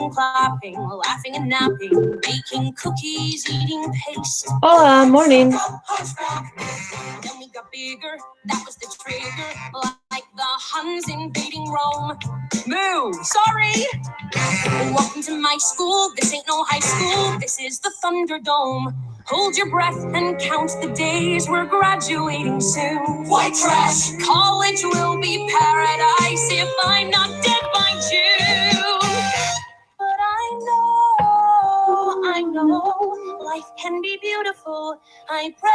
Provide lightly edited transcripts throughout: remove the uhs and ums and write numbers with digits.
clapping, laughing and napping, baking cookies, eating paste. Hola, morning. Then we got bigger, that was the trigger, like the Huns invading Rome. Moo, sorry! Welcome to my school, this ain't no high school, this is the Thunderdome. Hold your breath and count the days, we're graduating soon. White trash! College will be paradise if I'm not dead by June. But I know, life can be beautiful. I pray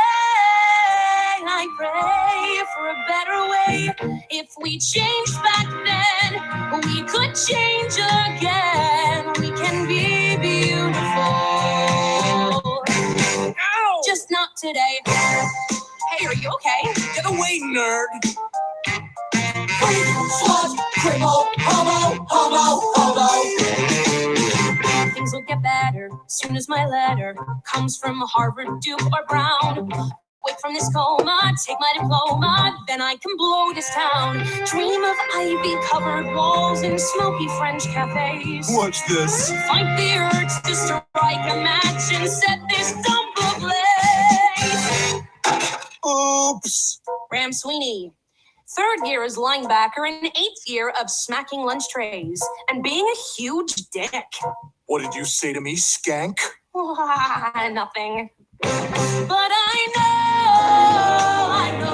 for a better way. If we changed back then, we could change again. We can be beautiful. Ow! Just not today. Hey, are you okay? Get away, nerd. Slut, criminal, homo. Things will get better soon as my letter comes from Harvard, Duke, or Brown. Wake from this coma, take my diploma, then I can blow this town. Dream of ivy-covered walls and smoky French cafes. Watch this. Find the urge to strike a match and set this dump ablaze. Oops. Ram Sweeney. Third year as linebacker and 8th year of smacking lunch trays and being a huge dick. What did you say to me, skank? Nothing. But I know,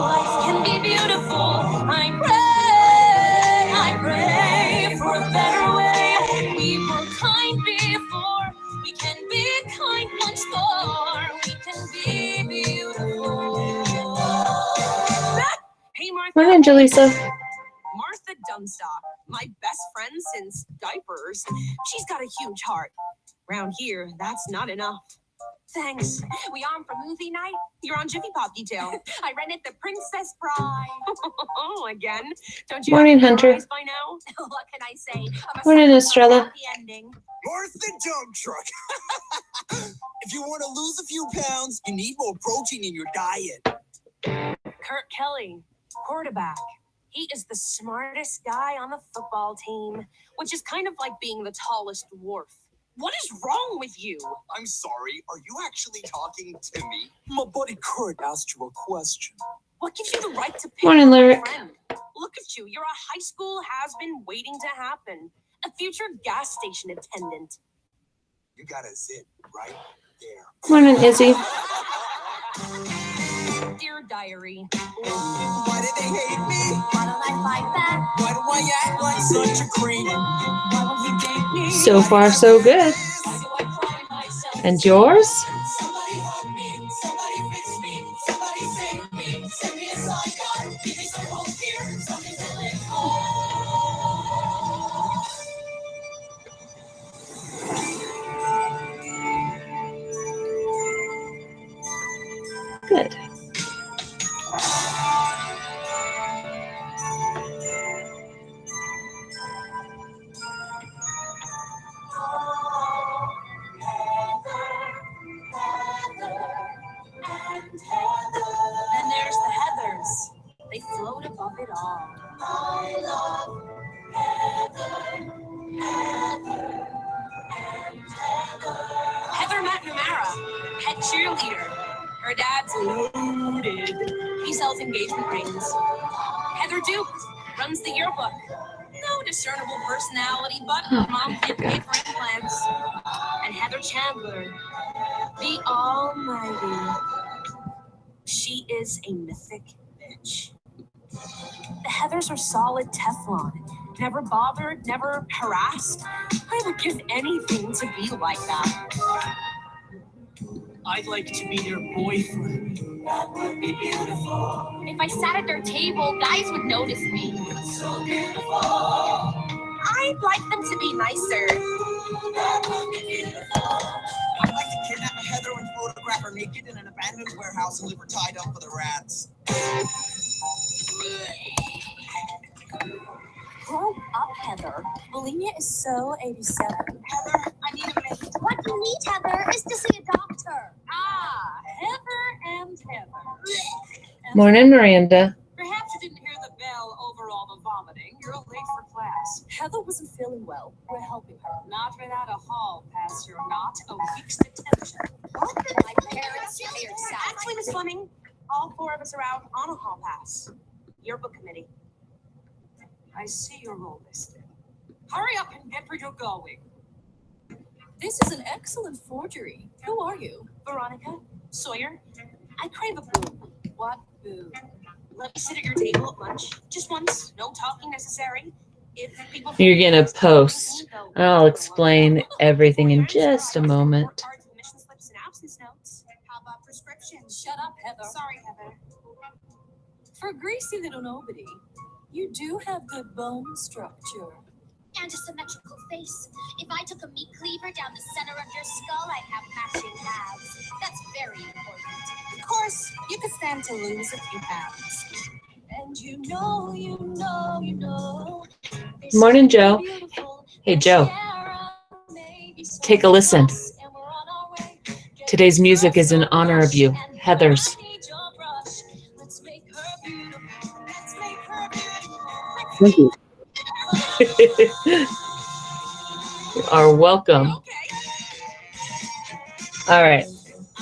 life can be beautiful. I pray for a better way. We were kind before, we can be kind once more. We can be beautiful. Hey, Martha. Morning, Jaleesa. Martha Dunstock, my best friend since diapers. She's got a huge heart. Round here, that's not enough. Thanks. We on for movie night? You're on Jiffy Pop detail. I rented The Princess Bride. Oh, again? Don't you Morning, have Hunter. memorized by now? What can I say? Morning, Estrella. The ending. Martha Dump Truck. If you want to lose a few pounds, you need more protein in your diet. Kurt Kelly, quarterback. He is the smartest guy on the football team, which is kind of like being the tallest dwarf. What is wrong with you? I'm sorry, are you actually talking to me? My buddy Kurt asked you a question. What gives you the right to pick Morning, on Lyric. your friend? Look at you. You're a high school has-been waiting to happen. A future gas station attendant. You got a zit right there. Morning, Izzy. Dear diary. Why did they hate me? Why don't I fight back? Why do I act like such a creep? Why won't you date me? So far, so good. Why do I cry myself? And yours? Somebody help me. Somebody fix me. Somebody save me. Send me a sign, God. Give me some hope here. Something to live for. Good. Then there's the Heathers. They float above it all. I love Heather McNamara, head cheerleader. Her dad's loaded. He sells engagement rings. Heather Duke runs the yearbook. No discernible personality, but mom can't pay for implants. And Heather Chandler, the almighty. She is a mythic bitch. The Heathers are solid Teflon. Never bothered, never harassed. I would give anything to be like that. I'd like to be their boyfriend. That would be beautiful. If I sat at their table, guys would notice me. So beautiful. I'd like them to be nicer. That would be beautiful. I'd like to kidnap Heather and photograph her naked in an abandoned warehouse and leave her tied up for the rats. Grow up, Heather. Bulimia is so 87. Heather, I need a minute. What you need, Heather, is to see a doctor. Ah, Heather and Heather. Morning, Miranda. Perhaps you didn't hear the bell over all the vomiting. You're late for class. Heather wasn't feeling well. We're helping her. Not without a hall pass, you're not. A week's detention. What did my parents hired Sally? Actually, Miss Fleming, all four of us are out on a hall pass. Yearbook committee. I see you're all listed. Hurry up and get where you're going. This is an excellent forgery. Who are you? Veronica Sawyer. I crave a boo. What boo? Let me sit at your table at lunch. Just once. No talking necessary. If people You're gonna post. I'll explain everything in just a moment. How about prescriptions? Shut up, Heather. Sorry, Heather. For a greasy little nobody, you do have good bone structure. And a symmetrical face. If I took a meat cleaver down the center of your skull, I'd have matching abs. That's very important. Of course, you could stand to lose a few pounds. And you know. Morning, Joe. Hey, Joe. Take a listen. Today's music is in honor of you, Heather's. Thank you. You are welcome. All right.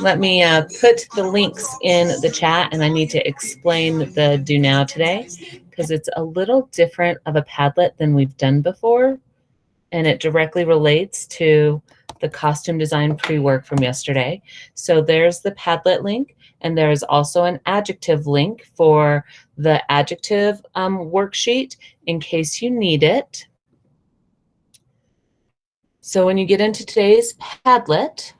Let me put the links in the chat, and I need to explain the Do Now today because it's a little different of a Padlet than we've done before, and it directly relates to the costume design pre-work from yesterday. So there's the Padlet link, and there's also an adjective link for the adjective worksheet in case you need it. So when you get into today's Padlet,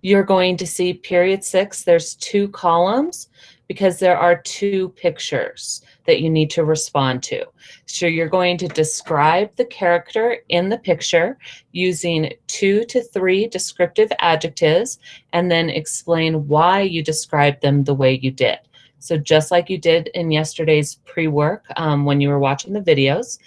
you're going to see period 6. There's 2 columns because there are 2 pictures that you need to respond to. So you're going to describe the character in the picture using 2 to 3 descriptive adjectives and then explain why you described them the way you did. So just like you did in yesterday's pre-work when you were watching the videos.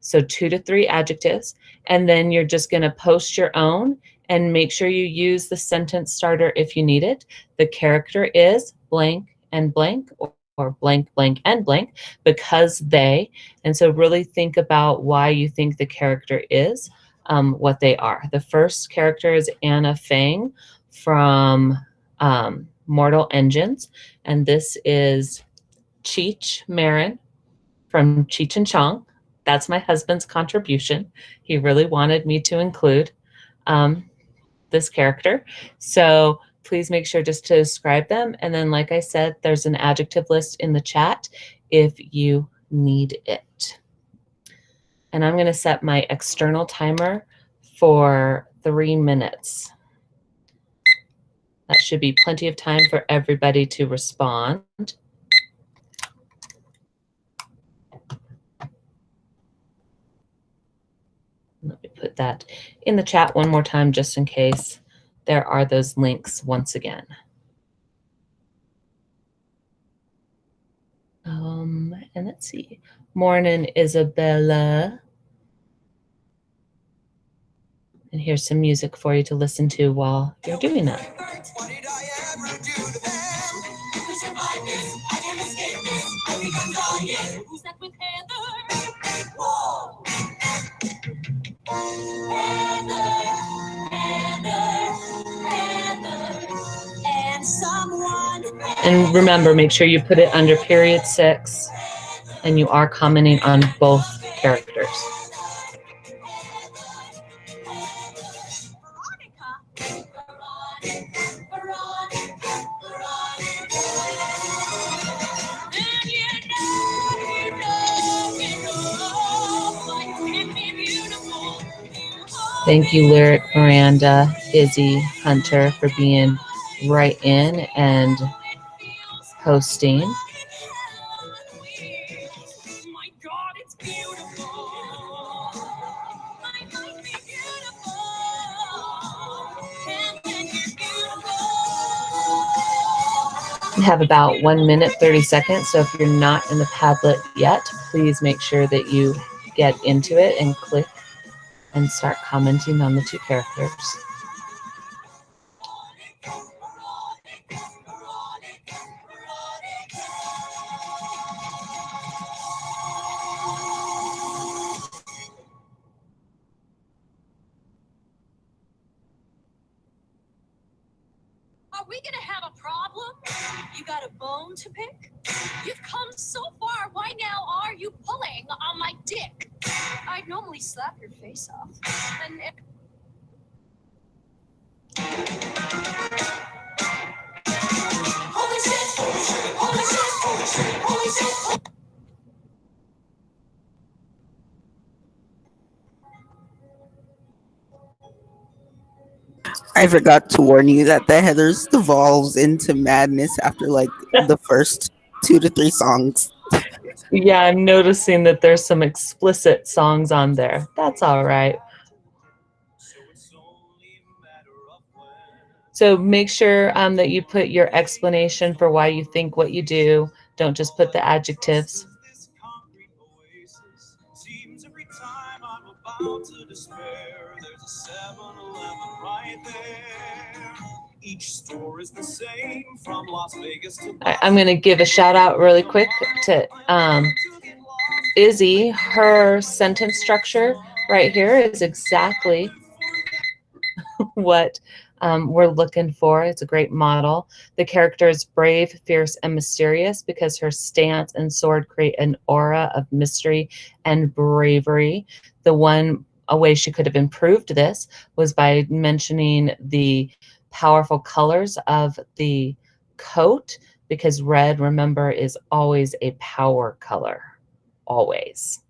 So 2 to 3 adjectives, and then you're just going to post your own and make sure you use the sentence starter if you need it. The character is blank and blank, or blank, blank, and blank, because they. And so really think about why you think the character is what they are. The first character is Anna Fang from Mortal Engines, and this is Cheech Marin from Cheech and Chong. That's my husband's contribution. He really wanted me to include this character. So please make sure just to describe them. And then, like I said, there's an adjective list in the chat if you need it. And I'm going to set my external timer for 3 minutes. That should be plenty of time for everybody to respond. Let me put that in the chat one more time just in case there are those links once again. And let's see. Morning, Isabella. And here's some music for you to listen to while you're doing that. What did I ever do to them? Who's that with Heather? Whoa! Heather, and someone. And remember, make sure you put it under period 6, and you are commenting on both characters. Thank you, Lyric Miranda, Izzy, Hunter, for being right in and posting. My God, it's beautiful. My life is beautiful. And then you're beautiful. We have about 1 minute, 30 seconds. So if you're not in the Padlet yet, please make sure that you get into it and click and start commenting on the 2 characters. we gonna have a problem? You got a bone to pick? You've come so far. Why now are you pulling on my dick? I'd normally slap your face off. And holy shit! Holy shit! Holy shit! Holy shit! Holy shit! I forgot to warn you that the Heathers devolves into madness after like the first 2 to 3 songs. Yeah, I'm noticing that there's some explicit songs on there. That's all right. So make sure that you put your explanation for why you think what you do. Don't just put the adjectives. Seems every time I'm about to despair, there's a 7-Eleven right there. Each store is the same from Las Vegas to I'm going to give a shout out really quick to Izzy. Her sentence structure right here is exactly what we're looking for. It's a great model. The character is brave, fierce, and mysterious because her stance and sword create an aura of mystery and bravery. The one a way she could have improved this was by mentioning the powerful colors of the coat, because red, remember, is always a power color. Always.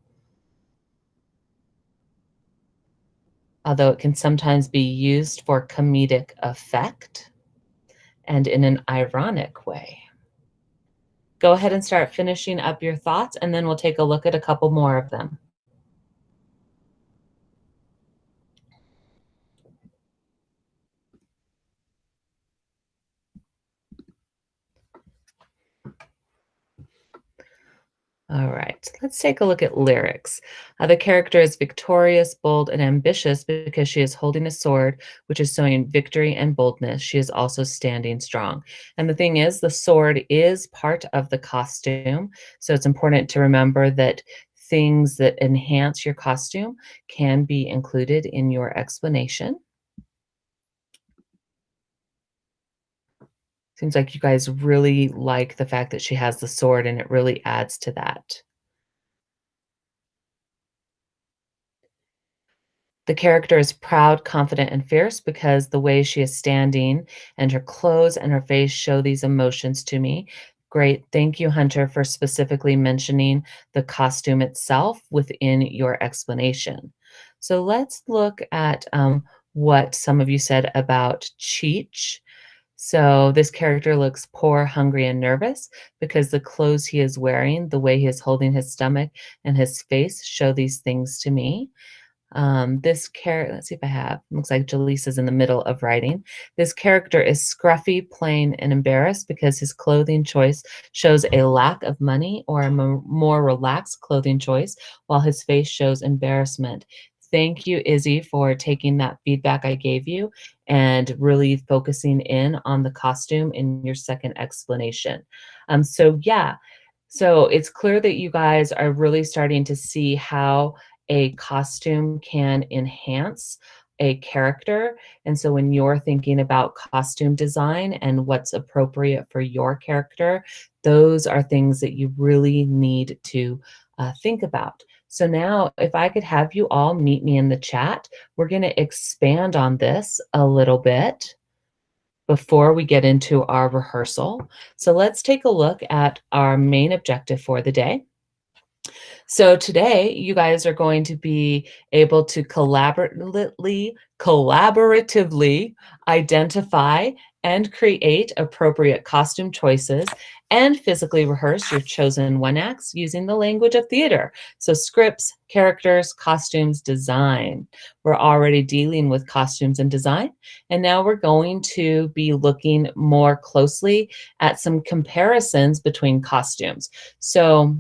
Although it can sometimes be used for comedic effect and in an ironic way. Go ahead and start finishing up your thoughts, and then we'll take a look at a couple more of them. All right, let's take a look at lyrics. The character is victorious, bold, and ambitious because she is holding a sword, which is showing victory and boldness. She is also standing strong. And the thing is, the sword is part of the costume. So it's important to remember that things that enhance your costume can be included in your explanation. Seems like you guys really like the fact that she has the sword, and it really adds to that. The character is proud, confident, and fierce because the way she is standing and her clothes and her face show these emotions to me. Great. Thank you, Hunter, for specifically mentioning the costume itself within your explanation. So let's look at what some of you said about Cheech. So this character looks poor, hungry, and nervous because the clothes he is wearing, the way he is holding his stomach, and his face show these things to me. This character, let's see if I have, looks like Jaleesa is in the middle of writing. This character is scruffy, plain, and embarrassed because his clothing choice shows a lack of money or a more relaxed clothing choice, while his face shows embarrassment. Thank you, Izzy, for taking that feedback I gave you and really focusing in on the costume in your second explanation. So it's clear that you guys are really starting to see how a costume can enhance a character. And so when you're thinking about costume design and what's appropriate for your character, those are things that you really need to think about. So now if I could have you all meet me in the chat, we're going to expand on this a little bit before we get into our rehearsal. So let's take a look at our main objective for the day. So today, you guys are going to be able to collaboratively identify and create appropriate costume choices and physically rehearse your chosen one-acts using the language of theater. So scripts, characters, costumes, design. We're already dealing with costumes and design, and now we're going to be looking more closely at some comparisons between costumes. So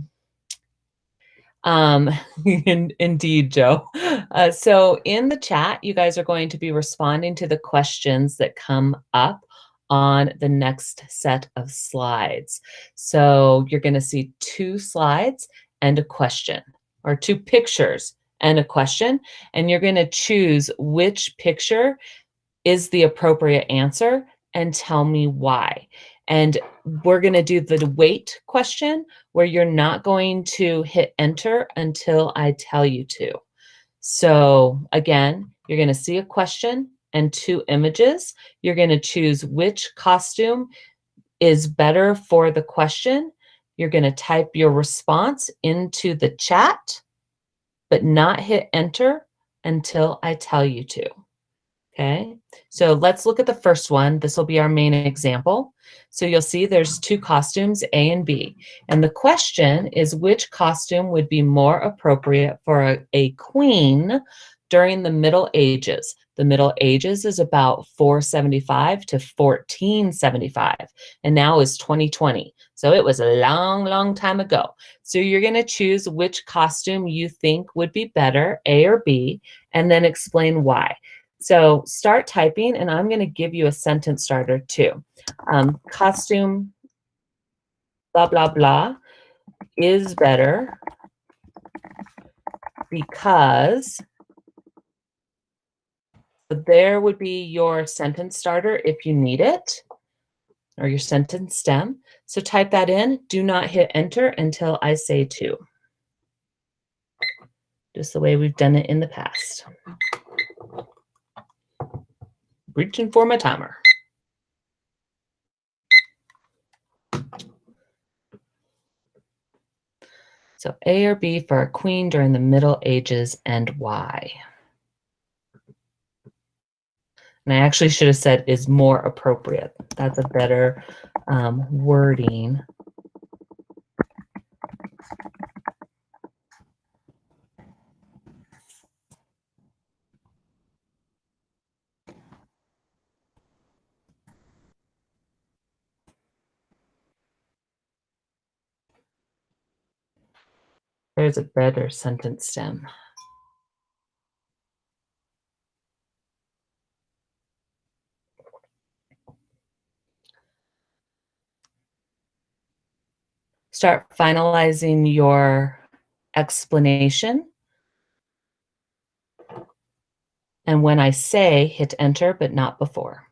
indeed, Joe. So in the chat, you guys are going to be responding to the questions that come up on the next set of slides. So you're going to see 2 slides and a question, or 2 pictures and a question, and you're going to choose which picture is the appropriate answer and tell me why. And we're going to do the wait question where you're not going to hit enter until I tell you to. So again, you're going to see a question and 2 images. You're going to choose which costume is better for the question. You're going to type your response into the chat, but not hit enter until I tell you to. Okay, so let's look at the first one. This will be our main example. So you'll see there's 2 costumes, A and B. And the question is which costume would be more appropriate for a queen during the Middle Ages? The Middle Ages is about 475 to 1475, and now is 2020. So it was a long, long time ago. So you're going to choose which costume you think would be better, A or B, and then explain why. So start typing, and I'm going to give you a sentence starter too. Costume blah, blah, blah is better because there would be your sentence starter if you need it, or your sentence stem. So type that in. Do not hit enter until I say to. Just the way we've done it in the past. Reaching for my timer. So A or B for a queen during the Middle Ages and why? And I actually should have said is more appropriate. That's a better wording. There's a better sentence stem. Start finalizing your explanation. And when I say, hit enter, but not before.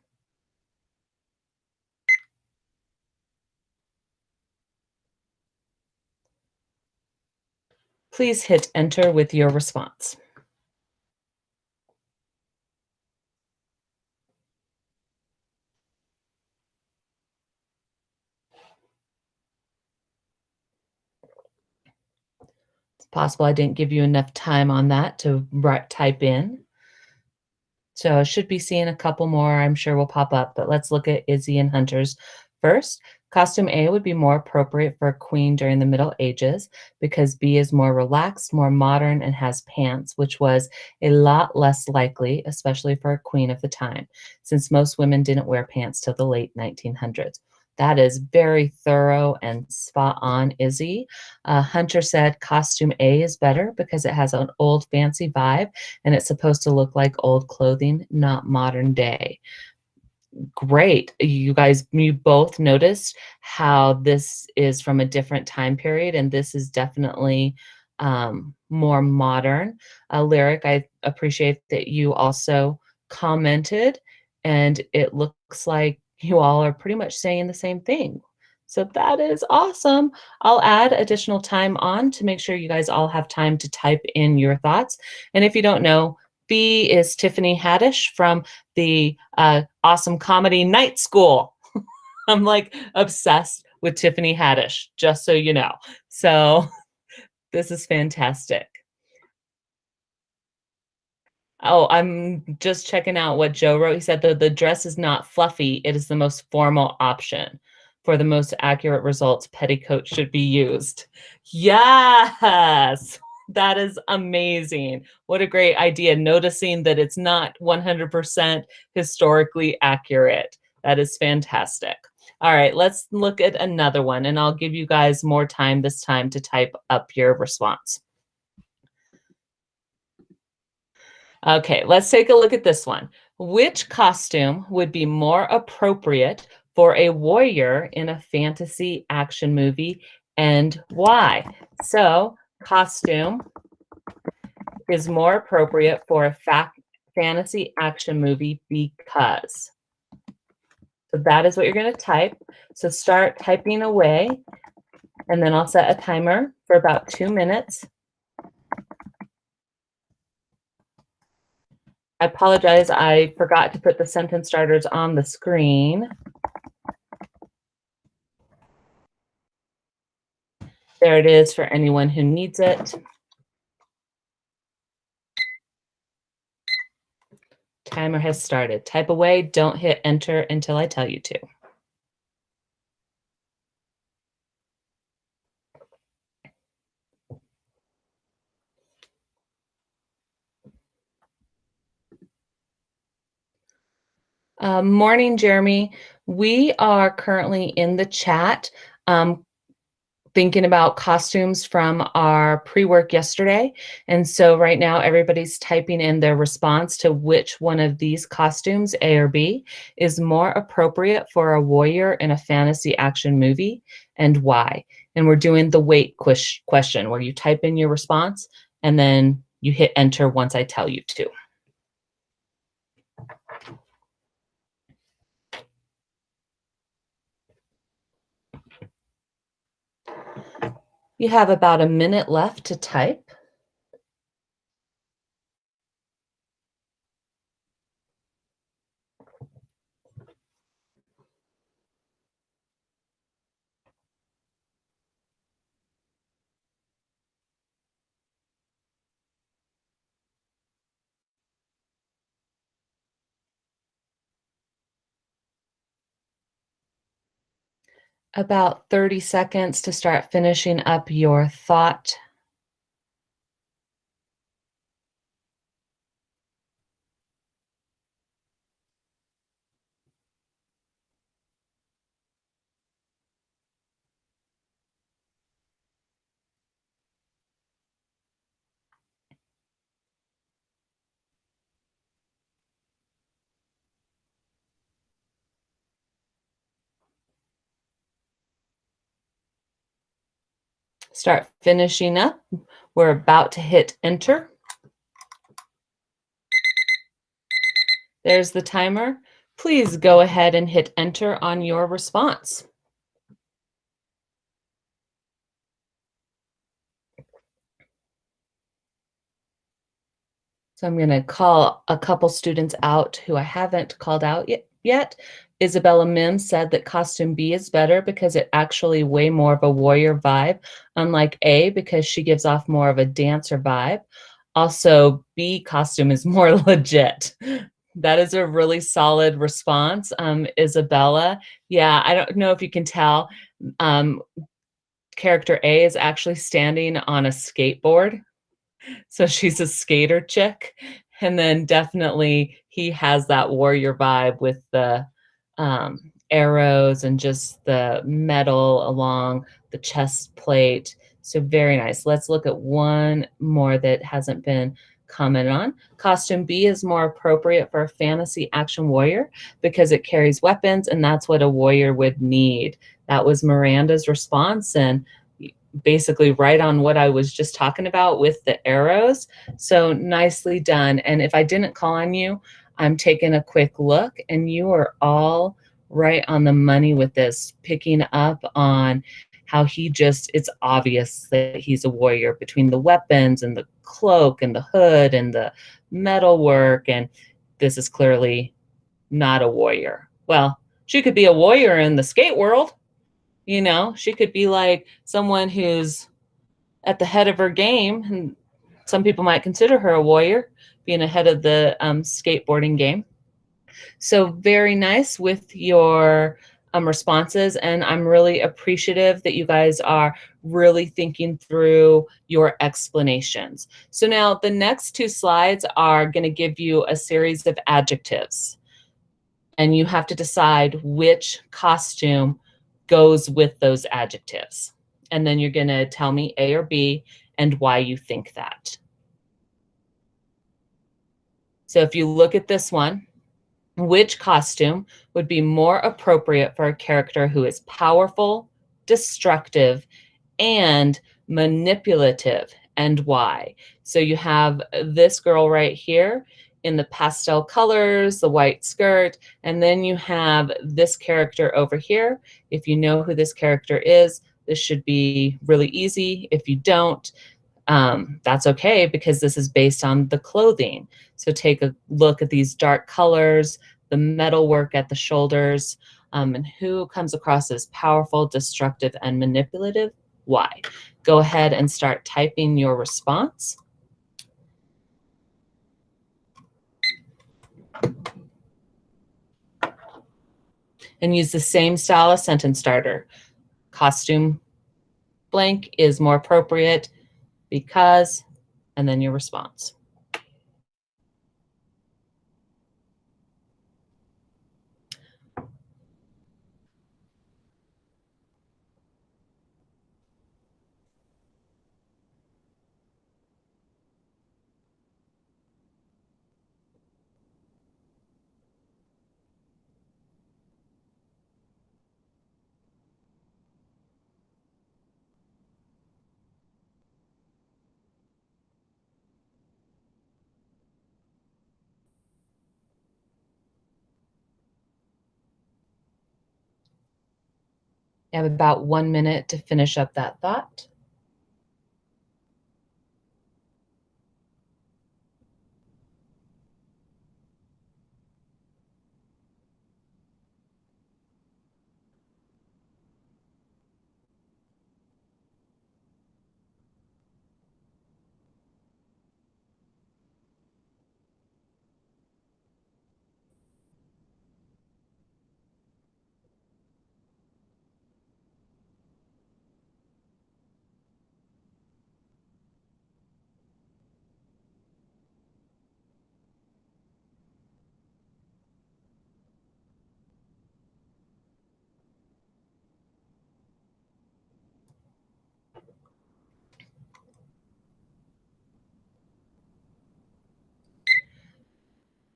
Please hit enter with your response. It's possible I didn't give you enough time on that to type in. So I should be seeing a couple more I'm sure will pop up, but let's look at Izzy and Hunter's first. Costume A would be more appropriate for a queen during the Middle Ages because B is more relaxed, more modern, and has pants, which was a lot less likely, especially for a queen of the time, since most women didn't wear pants till the late 1900s. That is very thorough and spot on, Izzy. Hunter said costume A is better because it has an old fancy vibe and it's supposed to look like old clothing, not modern day. Great. You guys, you both noticed how this is from a different time period, and this is definitely more modern. Lyric, I appreciate that you also commented, and it looks like you all are pretty much saying the same thing. So that is awesome. I'll add additional time on to make sure you guys all have time to type in your thoughts. And if you don't know, B is Tiffany Haddish from the awesome comedy Night School. I'm like obsessed with Tiffany Haddish, just so you know. So this is fantastic. Oh, I'm just checking out what Joe wrote. He said the dress is not fluffy. It is the most formal option. For the most accurate results, petticoat should be used. Yes, that is amazing. What a great idea. Noticing that it's not 100% historically accurate. That is fantastic. All right, let's look at another one, and I'll give you guys more time this time to type up your response. Okay, let's take a look at this one. Which costume would be more appropriate for a warrior in a fantasy action movie and why? So, costume is more appropriate for a fantasy action movie because. So that is what you're going to type. So start typing away, and then I'll set a timer for about 2 minutes. I apologize, I forgot to put the sentence starters on the screen. There it is for anyone who needs it. Timer has started. Type away, don't hit enter until I tell you to. Morning, Jeremy. We are currently in the chat thinking about costumes from our pre-work yesterday. And so right now everybody's typing in their response to which one of these costumes, A or B, is more appropriate for a warrior in a fantasy action movie and why. And we're doing the wait question where you type in your response and then you hit enter once I tell you to. You have about a minute left to type. About 30 seconds to start finishing up your thought. Start finishing up. We're about to hit enter. There's the timer. Please go ahead and hit enter on your response. So I'm going to call a couple students out who I haven't called out yet. Isabella Mims said that costume B is better because it actually way more of a warrior vibe, unlike A because she gives off more of a dancer vibe. Also, B costume is more legit. That is a really solid response, Isabella. Yeah, I don't know if you can tell. Character A is actually standing on a skateboard. So she's a skater chick. And then definitely he has that warrior vibe with the arrows and just the metal along the chest plate. So very nice. Let's look at one more that hasn't been commented on. Costume B is more appropriate for a fantasy action warrior because it carries weapons, and that's what a warrior would need. That was Miranda's response, and basically right on what I was just talking about with the arrows. So nicely done. And if I didn't call on you, I'm taking a quick look, and you are all right on the money with this, picking up on how it's obvious that he's a warrior between the weapons and the cloak and the hood and the metal work. And this is clearly not a warrior. Well, she could be a warrior in the skate world. You know, she could be like someone who's at the head of her game. And some people might consider her a warrior, being ahead of the skateboarding game. So very nice with your responses. And I'm really appreciative that you guys are really thinking through your explanations. So now the next two slides are going to give you a series of adjectives. And you have to decide which costume goes with those adjectives. And then you're going to tell me A or B and why you think that. So if you look at this one, which costume would be more appropriate for a character who is powerful, destructive, and manipulative, and why? So you have this girl right here in the pastel colors, the white skirt, and then you have this character over here. If you know who this character is, this should be really easy. If you don't, that's okay because this is based on the clothing. So take a look at these dark colors, the metal work at the shoulders, and who comes across as powerful, destructive, and manipulative? Why? Go ahead and start typing your response. And use the same style as sentence starter. Costume blank is more appropriate because, and then your response. You have about 1 minute to finish up that thought.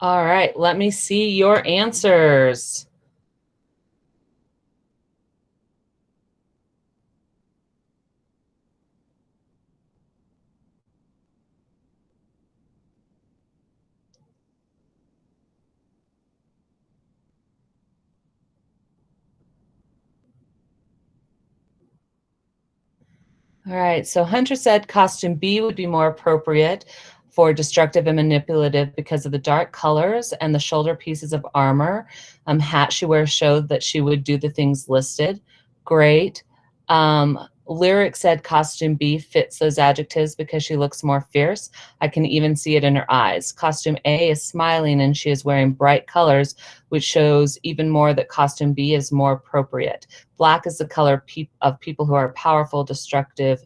All right, let me see your answers. All right, so Hunter said costume B would be more appropriate for destructive and manipulative because of the dark colors and the shoulder pieces of armor. Hat she wears showed that she would do the things listed. Great. Lyric said costume B fits those adjectives because she looks more fierce. I can even see it in her eyes. Costume A is smiling and she is wearing bright colors, which shows even more that costume B is more appropriate. Black is the color of people who are powerful, destructive.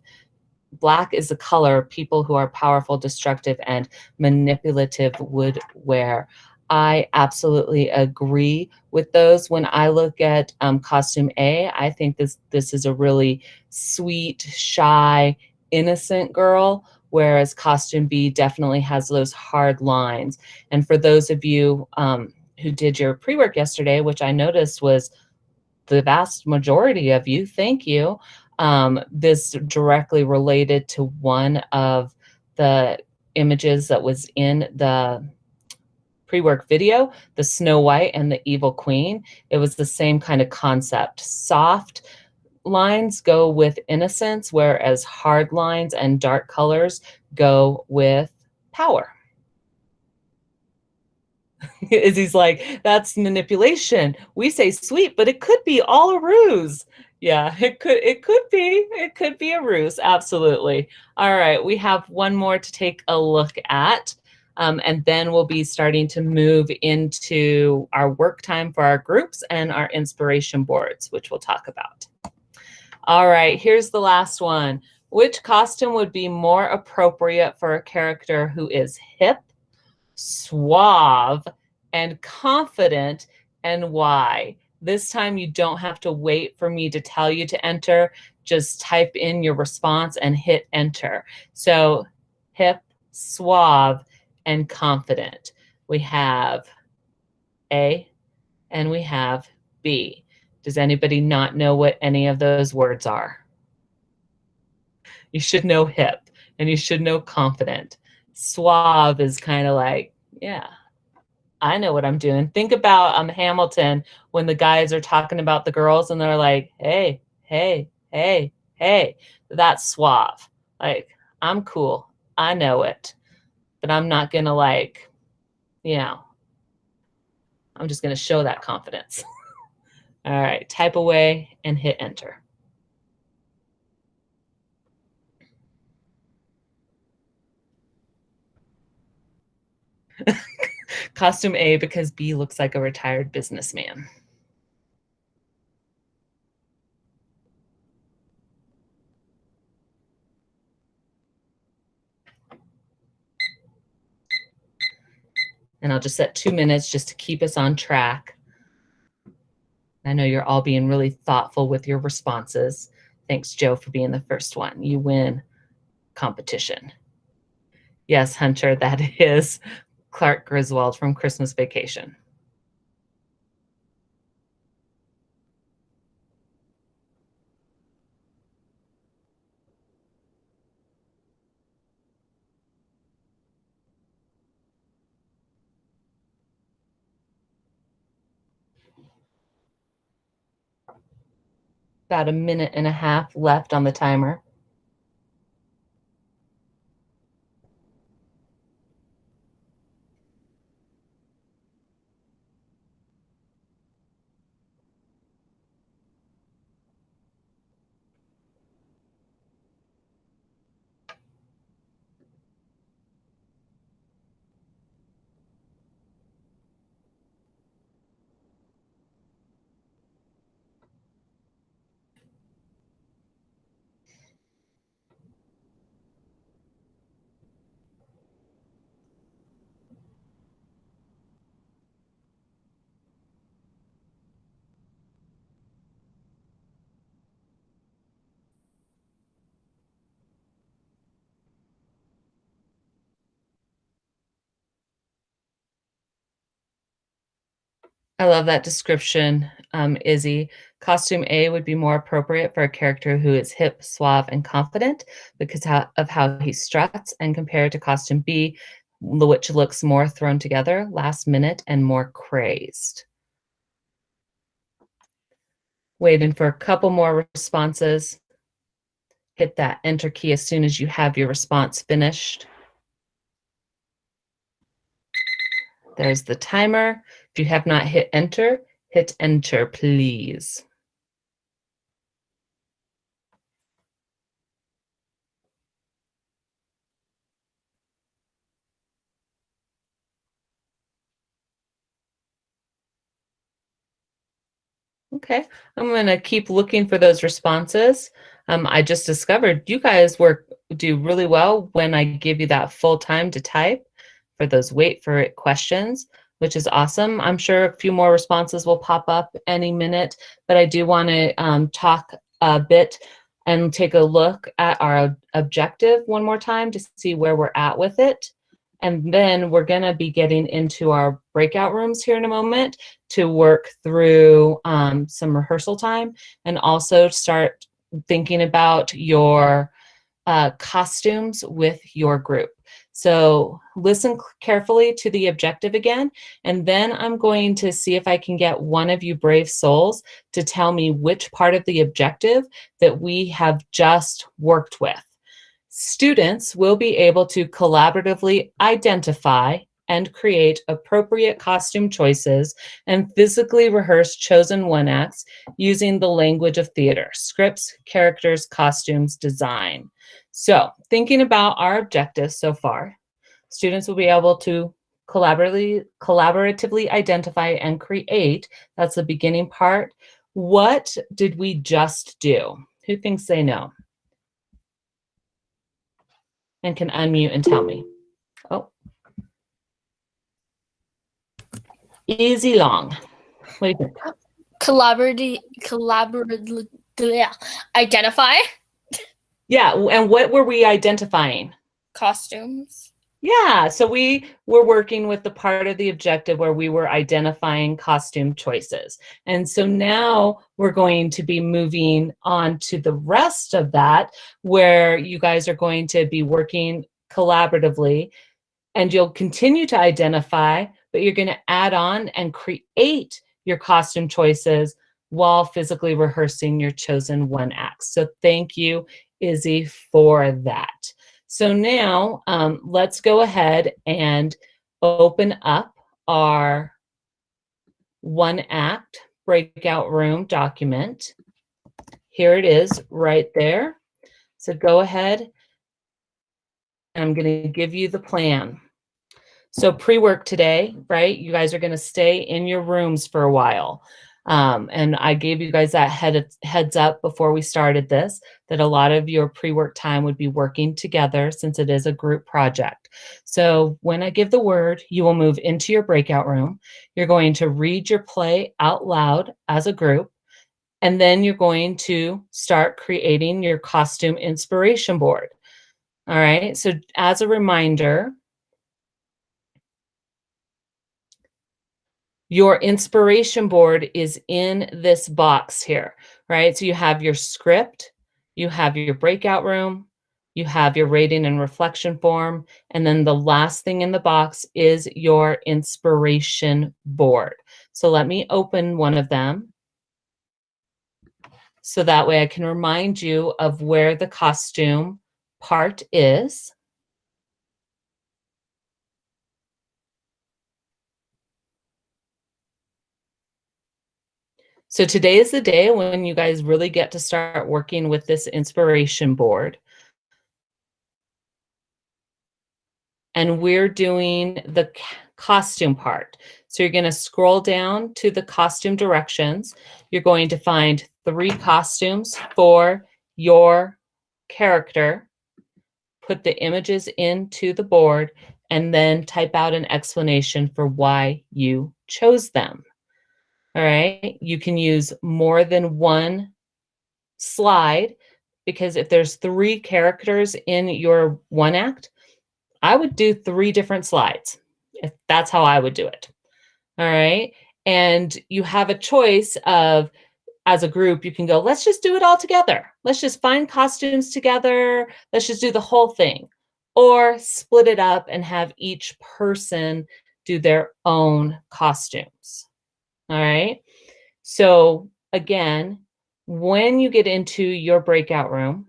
Black is the color people who are powerful, destructive, and manipulative would wear. I absolutely agree with those. When I look at costume A, I think this is a really sweet, shy, innocent girl, whereas costume B definitely has those hard lines. And for those of you who did your pre-work yesterday, which I noticed was the vast majority of you, thank you. This directly related to one of the images that was in the pre-work video, the Snow White and the Evil Queen. It was the same kind of concept. Soft lines go with innocence, whereas hard lines and dark colors go with power. Izzy's like, that's manipulation. We say sweet, but it could be all a ruse. Yeah, it could be a ruse. Absolutely. All right, we have one more to take a look at. And then we'll be starting to move into our work time for our groups and our inspiration boards, which we'll talk about. All right, here's the last one. Which costume would be more appropriate for a character who is hip, suave, and confident, and why? This time you don't have to wait for me to tell you to enter. Just type in your response and hit enter. So hip, suave, and confident. We have A and we have B. Does anybody not know what any of those words are? You should know hip and you should know confident. Suave is kind of like Yeah. I know what I'm doing. Think about Hamilton when the guys are talking about the girls and they're like, hey, hey, hey, hey. That's suave. Like, I'm cool. I know it. But I'm not going to like, you know, I'm just going to show that confidence. All right, type away and hit enter. Costume A because B looks like a retired businessman. And I'll just set 2 minutes just to keep us on track. I know you're all being really thoughtful with your responses. Thanks, Joe, for being the first one. You win competition. Yes, Hunter, that is Clark Griswold from Christmas Vacation. About 1.5 minutes left on the timer. I love that description, Izzy. Costume A would be more appropriate for a character who is hip, suave, and confident because of how he struts, and compared to costume B, which looks more thrown together, last minute, and more crazed. Waiting for a couple more responses. Hit that enter key as soon as you have your response finished. There's the timer. If you have not hit enter, please. Okay, I'm gonna keep looking for those responses. I just discovered you guys do really well when I give you that full time to type for those wait for it questions, which is awesome. I'm sure a few more responses will pop up any minute, but I do want to talk a bit and take a look at our objective one more time to see where we're at with it. And then we're going to be getting into our breakout rooms here in a moment to work through some rehearsal time and also start thinking about your costumes with your group. So listen carefully to the objective again, and then I'm going to see if I can get one of you brave souls to tell me which part of the objective that we have just worked with. Students will be able to collaboratively identify and create appropriate costume choices and physically rehearse chosen one acts using the language of theater, scripts, characters, costumes, design. So thinking about our objectives so far, students will be able to collaboratively identify and create. That's the beginning part. What did we just do? Who thinks they know? And can unmute and tell me. Oh. Easy long. What do you think? Identify Yeah, and what were we identifying? costumes. Yeah, so we were working with the part of the objective where we were identifying costume choices. And so now we're going to be moving on to the rest of that, where you guys are going to be working collaboratively and you'll continue to identify, but you're going to add on and create your costume choices while physically rehearsing your chosen one act. So thank you, Izzy, for that. So now let's go ahead and open up our one act breakout room document. Here it is right there. So go ahead. I'm going to give you the plan. So pre-work today, right? You guys are going to stay in your rooms for a while. And I gave you guys that heads up before we started this, that a lot of your pre-work time would be working together since it is a group project. So when I give the word, you will move into your breakout room. You're going to read your play out loud as a group. And then you're going to start creating your costume inspiration board. All right. So as a reminder, your inspiration board is in this box here, right? So you have your script, you have your breakout room, you have your rating and reflection form, and then the last thing in the box is your inspiration board. So let me open one of them so that way I can remind you of where the costume part is. So today is the day when you guys really get to start working with this inspiration board. And we're doing the costume part. So you're going to scroll down to the costume directions. You're going to find 3 costumes for your character, put the images into the board, and then type out an explanation for why you chose them. All right. You can use more than one slide, because if there's 3 characters in your one act, I would do 3 different slides. If that's how I would do it. All right. And you have a choice of, as a group, you can go, let's just do it all together. Let's just find costumes together. Let's just do the whole thing. Or split it up and have each person do their own costumes. All right. So again, when you get into your breakout room,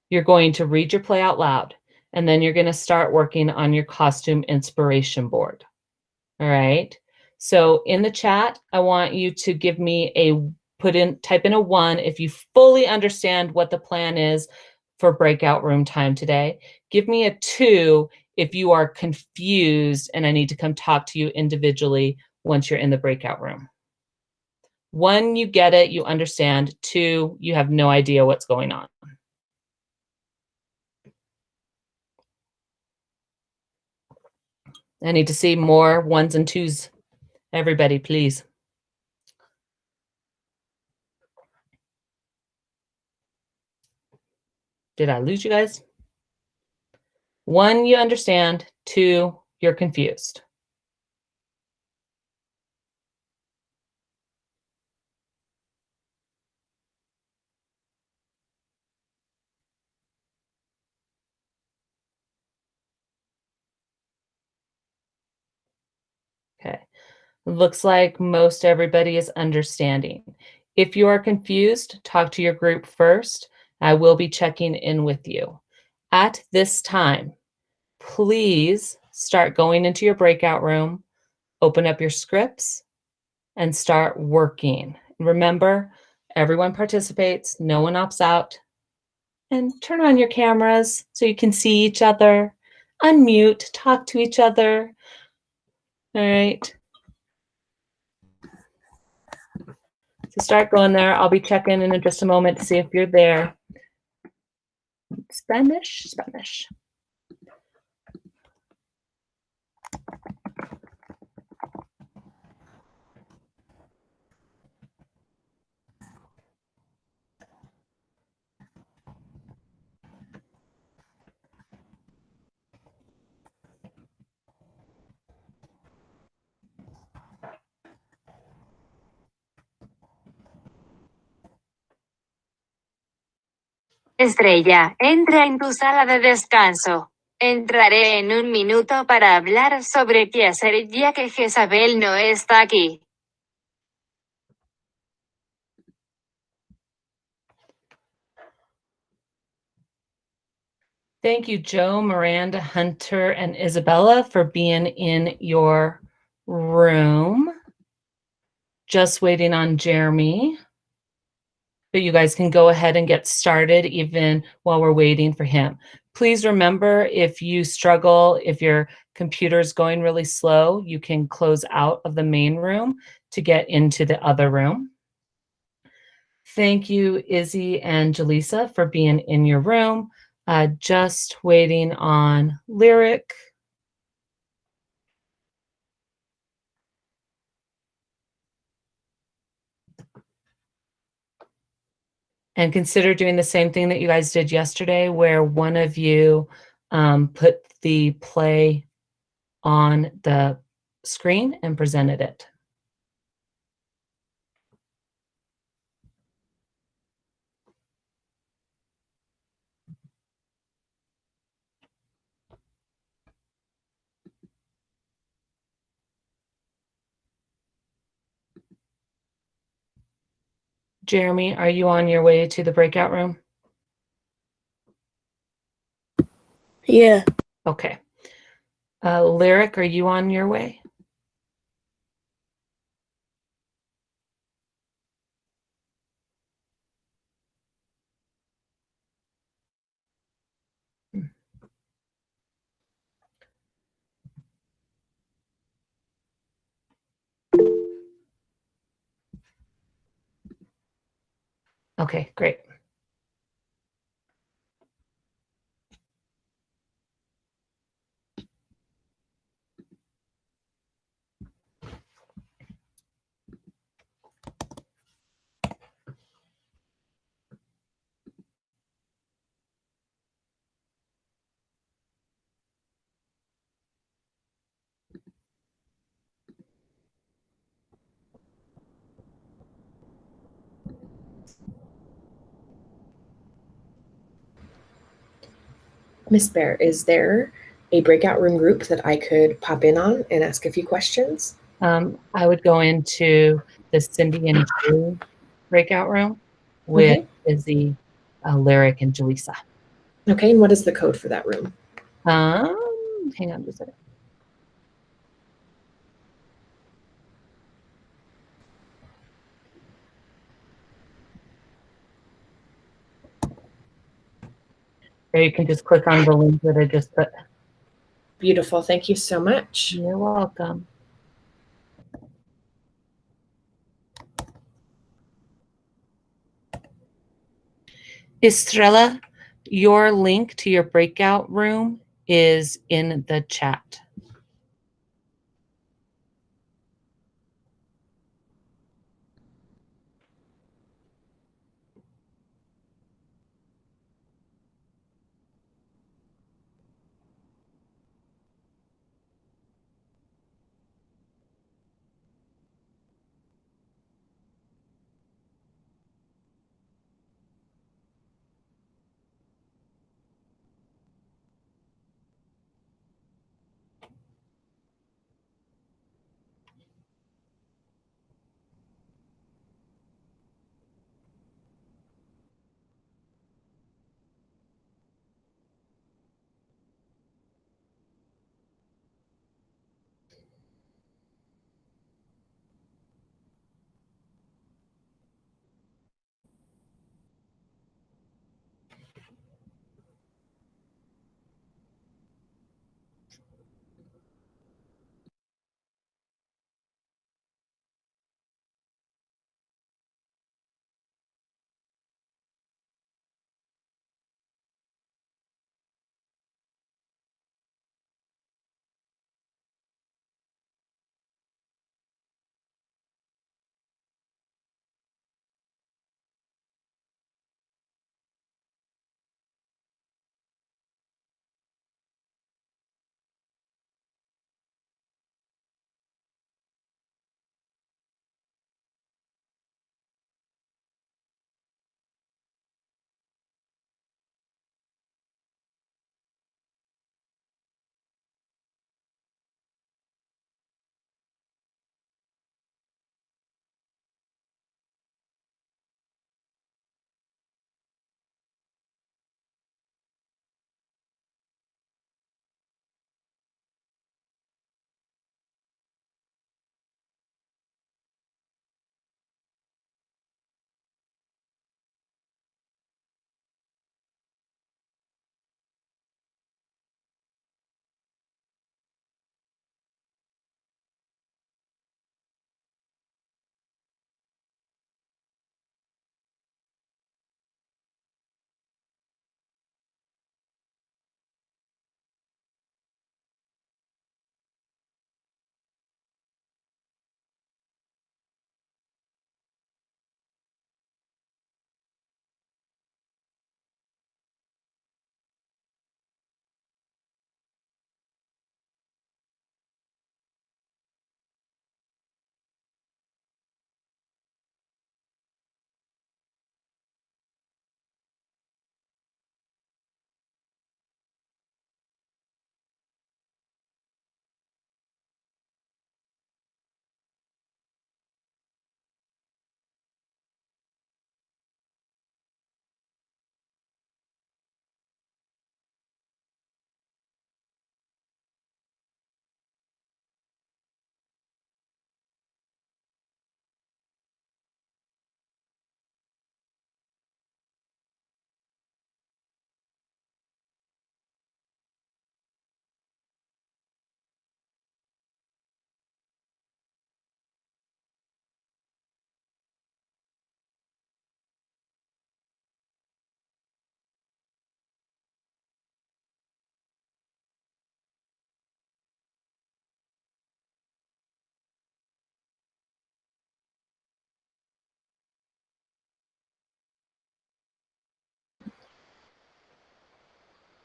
you're going to read your play out loud, and then you're going to start working on your costume inspiration board. All right. So in the chat, I want you to give me type in a 1 if you fully understand what the plan is for breakout room time today. Give me a 2 if you are confused and I need to come talk to you individually once you're in the breakout room. 1, you get it, you understand. 2, you have no idea what's going on. I need to see more 1s and 2s. Everybody, please. Did I lose you guys? 1, you understand. 2, you're confused. Okay. Looks like most everybody is understanding. If you are confused, talk to your group first. I will be checking in with you. At this time, please start going into your breakout room, open up your scripts, and start working. Remember, everyone participates, no one opts out. And turn on your cameras so you can see each other. Unmute, talk to each other. All right. So start going there. I'll be checking in just a moment to see if you're there. Spanish, Spanish. Estrella, entra en tu sala de descanso. Entraré en un minuto para hablar sobre qué hacer ya que Jezabel no está aquí. Thank you, Joe, Miranda, Hunter, and Isabella for being in your room. Just waiting on Jeremy. But you guys can go ahead and get started even while we're waiting for him. Please remember, if you struggle, if your computer's going really slow, you can close out of the main room to get into the other room. Thank you, Izzy and Jaleesa, for being in your room. Just waiting on Lyric. And consider doing the same thing that you guys did yesterday, where one of you put the play on the screen and presented it. Jeremy, are you on your way to the breakout room? Yeah. Okay. Lyric, are you on your way? Okay, great. Miss Baer, is there a breakout room group that I could pop in on and ask a few questions? I would go into the Cindy and Julie breakout room with Okay. Izzy, Lyric, and Jaleesa. Okay, and what is the code for that room? Hang on just a second. Or you can just click on the link that I just put. Beautiful. Thank you so much. You're welcome. Estrella, your link to your breakout room is in the chat.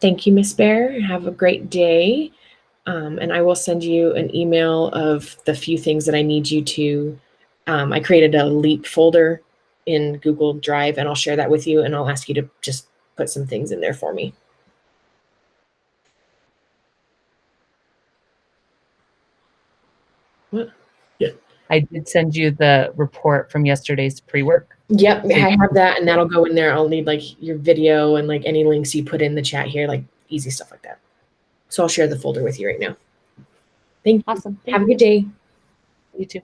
Thank you, Miss Baer. Have a great day. And I will send you an email of the few things that I need you to. I created a Leap folder in Google Drive, and I'll share that with you, and I'll ask you to just put some things in there for me. What? I did send you the report from yesterday's pre-work. Yep, I have that, and that'll go in there. I'll need like your video and like any links you put in the chat here, like easy stuff like that. So I'll share the folder with you right now. Thank you. Awesome. Have a good day. You too.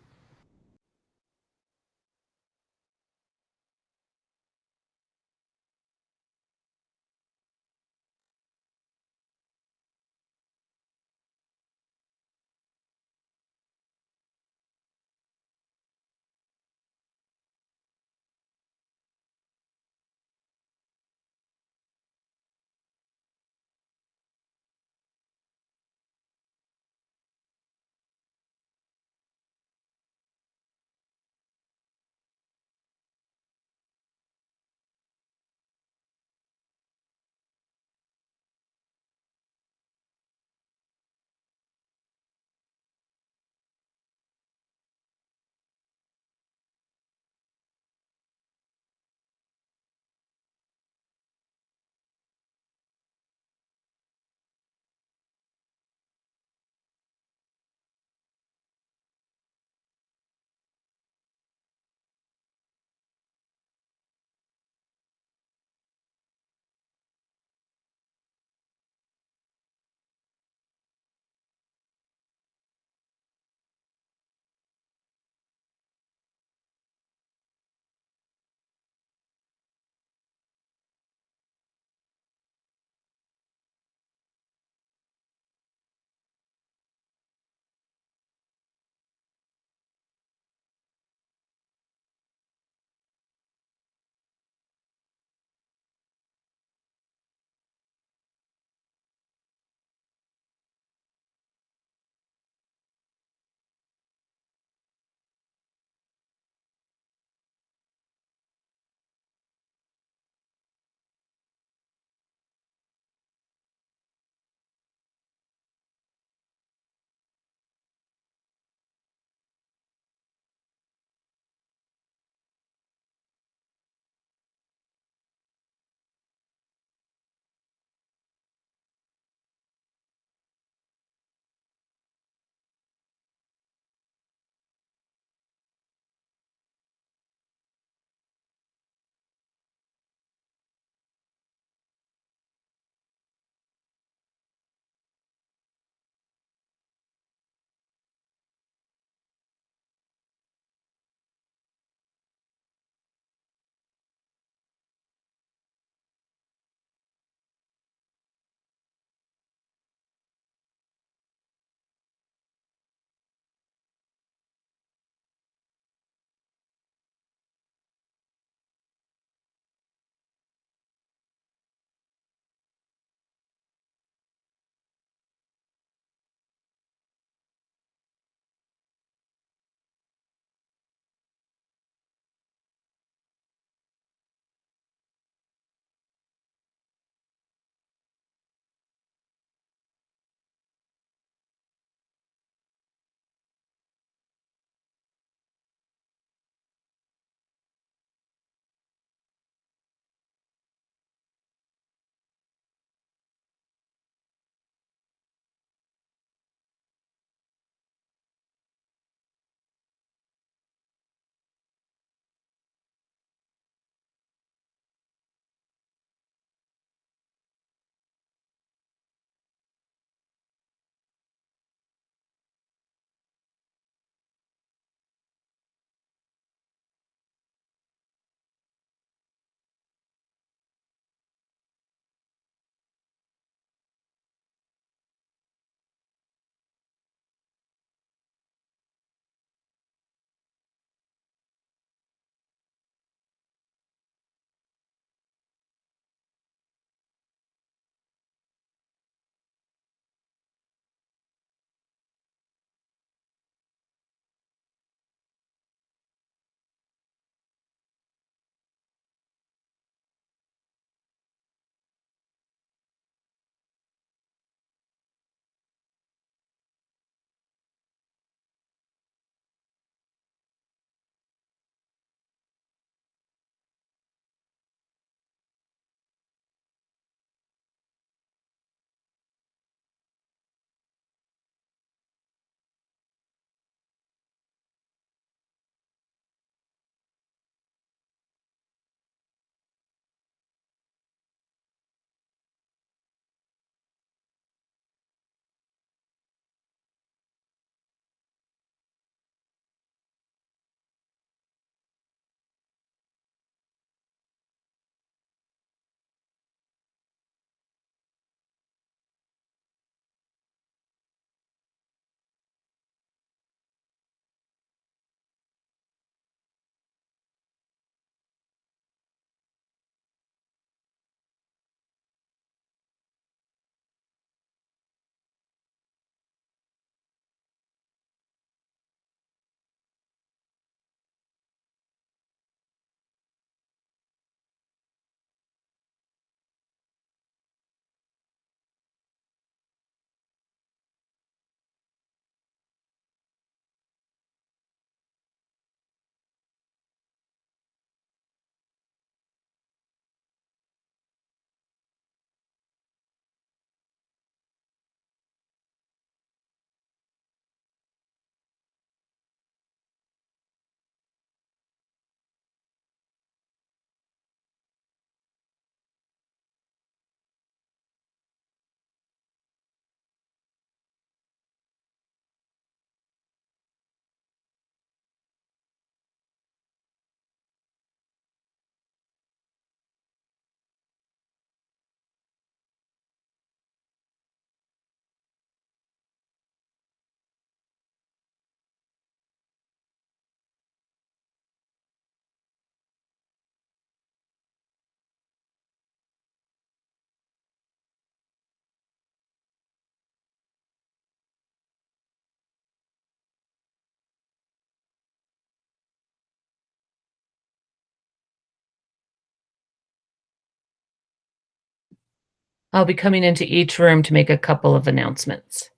I'll be coming into each room to make a couple of announcements.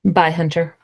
Bye, Hunter.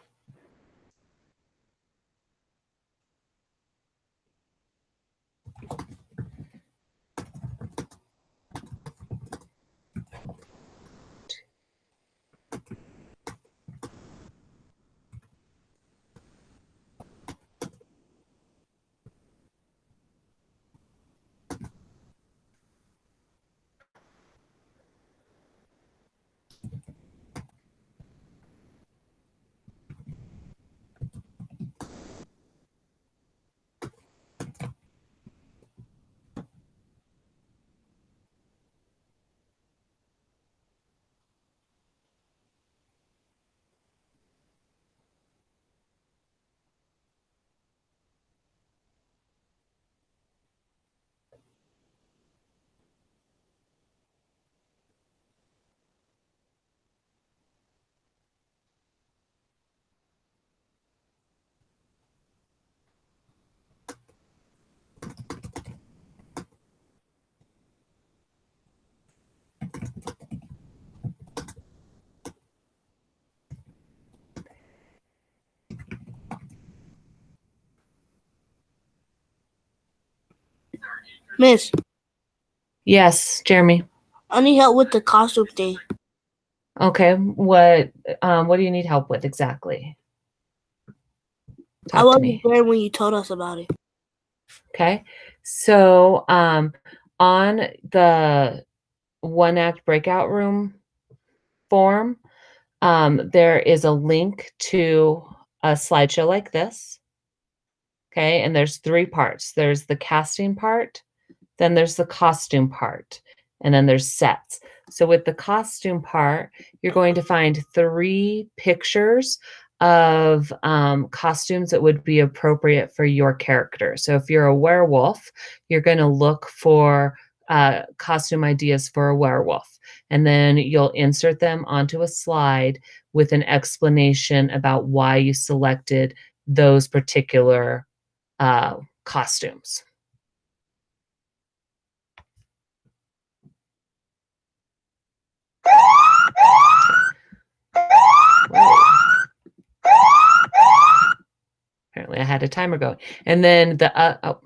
Miss, Yes, Jeremy. I need help with the costume thing. Okay, what do you need help with exactly? I Talk to wasn't me. there when you told us about it. Okay. So, on the one act breakout room form, there is a link to a slideshow like this. Okay, and there's 3 parts. There's the casting part, then there's the costume part, and then there's sets. So with the costume part, you're going to find 3 pictures of costumes that would be appropriate for your character. So if you're a werewolf, you're going to look for costume ideas for a werewolf, and then you'll insert them onto a slide with an explanation about why you selected those particular costumes. Apparently I had a timer going. And then the, oh,